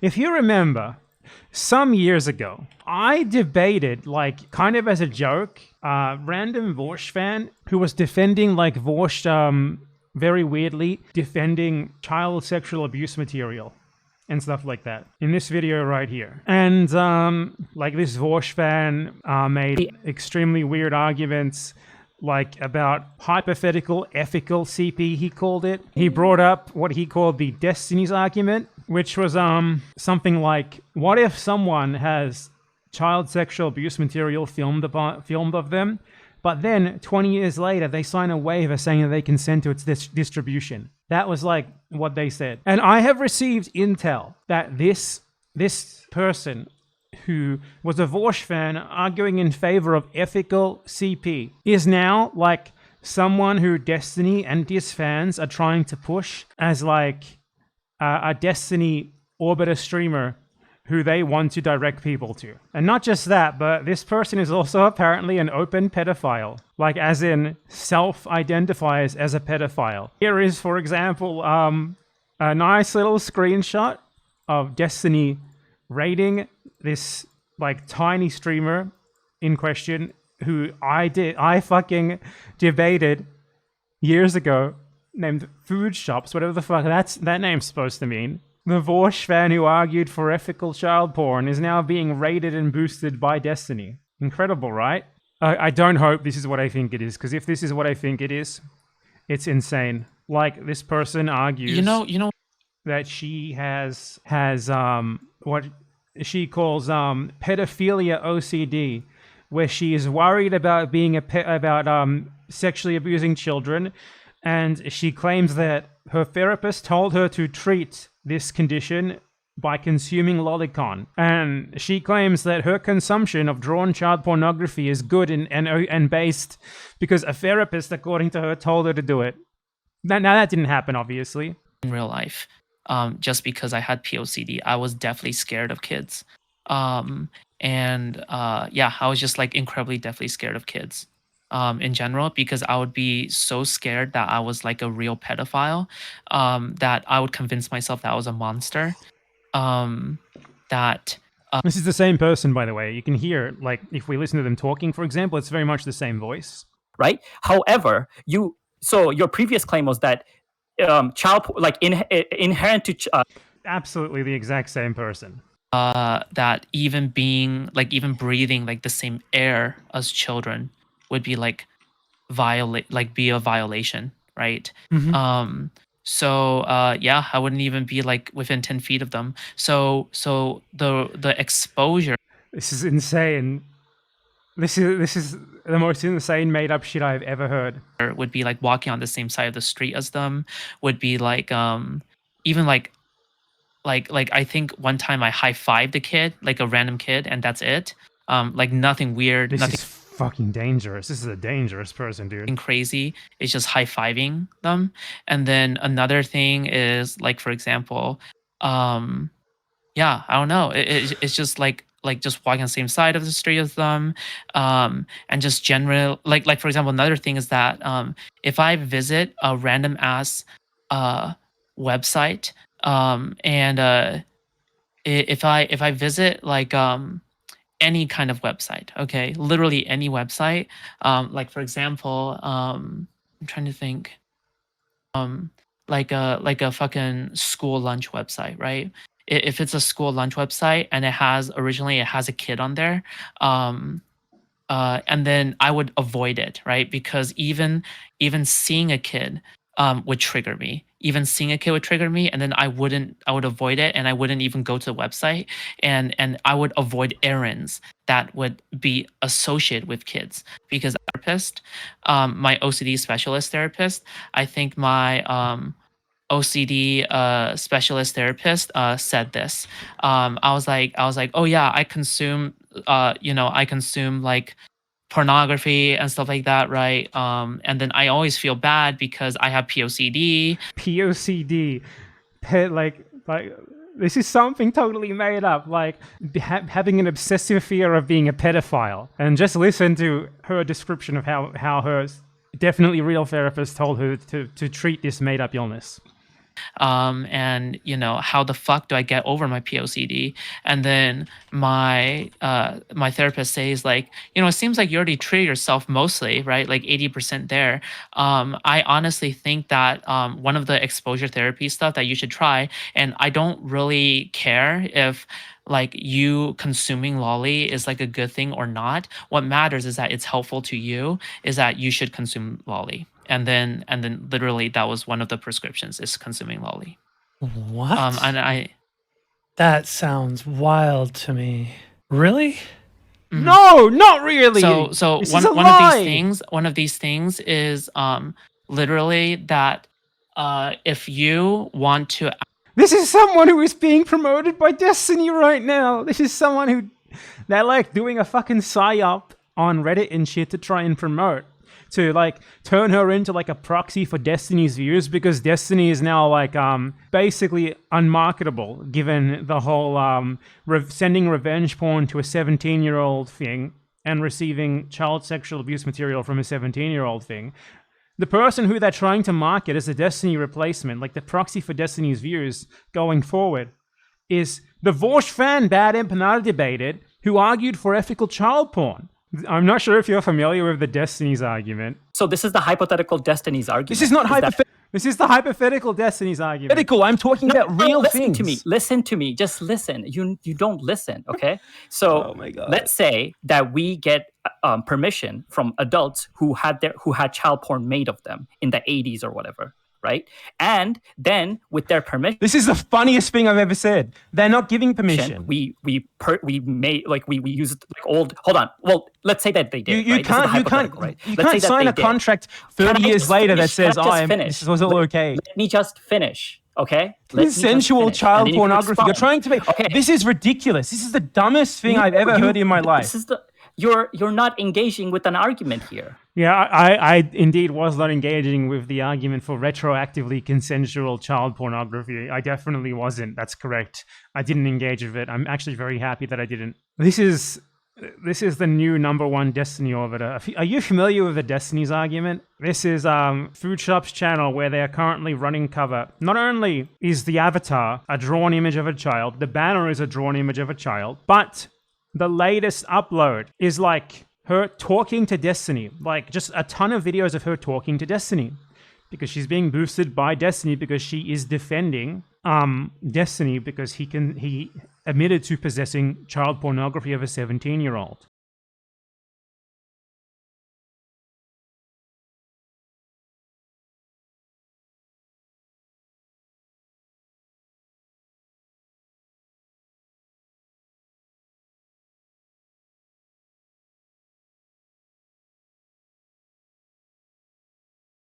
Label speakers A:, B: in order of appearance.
A: If you remember, some years ago, I debated, like, kind of as a joke, a random Vaush fan who was defending, like, Vaush, very weirdly, defending child sexual abuse material and stuff like that in this video right here. And, like, this Vaush fan made extremely weird arguments, like, about hypothetical ethical CP, he called it. He brought up what he called the Destinies argument, which was something like, what if someone has child sexual abuse material filmed of them, but then 20 years later they sign a waiver saying that they consent to its distribution? That was like what they said. And I have received intel that this person who was a Vaush fan arguing in favor of ethical CP is now like someone who Destiny and Dis fans are trying to push as like a Destiny orbiter streamer who they want to direct people to. And not just that, but this person is also apparently an open pedophile, like as in self-identifies as a pedophile. Here is, for example, a nice little screenshot of Destiny rating this like tiny streamer in question who I fucking debated years ago, named Foodshops, whatever the fuck that name's supposed to mean. The Vaush fan who argued for ethical child porn is now being rated and boosted by Destiny. Incredible, right? I don't hope this is what I think it is, because if this is what I think it is, it's insane. Like, this person argues,
B: You know,
A: that she has what she calls pedophilia OCD, where she is worried about being about sexually abusing children, and she claims that her therapist told her to treat this condition by consuming lolicon. And she claims that her consumption of drawn child pornography is good and based because a therapist, according to her, told her to do it. Now that didn't happen, obviously.
B: in real life, just because I had POCD, I was definitely scared of kids. Yeah, I was just like incredibly definitely scared of kids in general, because I would be so scared that I was like a real pedophile, that I would convince myself that I was a monster. That
A: This is the same person, by the way. You can hear, like, if we listen to them talking, for example, it's very much the same voice.
C: Right. However, so your previous claim was that inherent to
A: Absolutely the exact same person.
B: that even breathing like the same air as children would be like be a violation, right? Yeah, I wouldn't even be like within 10 feet of them. So the exposure
A: This is insane. This is the most insane made up shit I've ever heard.
B: would be like walking on the same side of the street as them, would be like even like I think one time I high-fived a kid, like a random kid, and that's it. Like nothing weird,
A: This
B: nothing
A: is fucking dangerous. This is a dangerous person, dude.
B: crazy. It's just high-fiving them. And then another thing is like, for example, yeah, I don't know. It's just like just walking on the same side of the street as them, and just general like for example, another thing is that if I visit a random ass website, and if I visit like any kind of website, okay, literally any website, like for example, I'm trying to think, like a fucking school lunch website, right? If it's a school lunch website and it has a kid on there, and then I would avoid it, right? Because even seeing a kid would trigger me. Even seeing a kid would trigger me, and then I would avoid it, and I wouldn't even go to the website, and I would avoid errands that would be associated with kids, because therapist, my OCD specialist therapist, I think my OCD specialist therapist said this. I was like, oh yeah, I consume like pornography and stuff like that, right? And then I always feel bad because I have POCD.
A: POCD. Like this is something totally made up, like having an obsessive fear of being a pedophile. And just listen to her description of how her definitely real therapist told her to treat this made up illness.
B: and how the fuck do I get over my POCD? And then my therapist says like, it seems like you already treated yourself mostly, right? Like 80% there. I honestly think that one of the exposure therapy stuff that you should try, and I don't really care if like you consuming lolly is like a good thing or not. What matters is that it's helpful to you, is that you should consume lolly. And then literally that was one of the prescriptions, is consuming lolly.
D: What?
B: And
D: That sounds wild to me. Really?
A: No, not really.
B: so
A: This
B: one
A: is a
B: one
A: lie.
B: of these things is literally that if you want to.
A: This is someone who is being promoted by Destiny right now. This is someone who they're like doing a fucking psyop on Reddit and shit to try and promote, to like turn her into like a proxy for Destiny's views, because Destiny is now like basically unmarketable given the whole sending revenge porn to a 17-year-old thing and receiving child sexual abuse material from a 17-year-old thing. The person who they're trying to market as a Destiny replacement, like the proxy for Destiny's views going forward, is the Vaush fan Bad Empanada debated, who argued for ethical child porn. I'm not sure if you're familiar with the Destiny's argument.
C: So this is the hypothetical Destiny's argument.
A: This is not
C: that-
A: hypothetical. This is the hypothetical Destiny's argument.
E: Hypothetical. I'm talking about real
C: listen
E: things.
C: to me. Listen to me. Just listen. You don't listen. Okay. So
E: Oh my God.
C: let's say that we get permission from adults who had child porn made of them in the 80s or whatever, right? And then with their permission,
E: This is the funniest thing I've ever said. They're not giving permission.
C: we made like we used like old. Hold on. Well, let's say that they did.
E: You
C: right? This is a
E: can't
C: hypothetical, right?
E: you
C: Let's say
E: can't
C: that
E: sign
C: they
E: a
C: did.
E: contract
C: Can
E: 30
C: I
E: years
C: just
E: later that
C: finish?
E: says,
C: Can I just finish?
E: this was all okay.
C: Let me just finish. Okay. Let me just
E: Sensual
C: finish, and
E: child
C: then you can
E: pornography. You're
C: respond.
E: trying to make.
C: Okay.
E: This is ridiculous. This is the dumbest thing I've ever heard in my life.
C: This is you're not engaging with an argument here.
A: Yeah, I indeed was not engaging with the argument for retroactively consensual child pornography. I definitely wasn't. That's correct. I didn't engage with it. I'm actually very happy that I didn't. This is the new #1 Destiny orbiter. Are you familiar with the Destiny's argument? This is Foodshops channel, where they are currently running cover. Not only is the avatar a drawn image of a child, the banner is a drawn image of a child, but the latest upload is like her talking to Destiny, like just a ton of videos of her talking to Destiny, because she's being boosted by Destiny, because she is defending Destiny, because he admitted to possessing child pornography of a 17-year-old.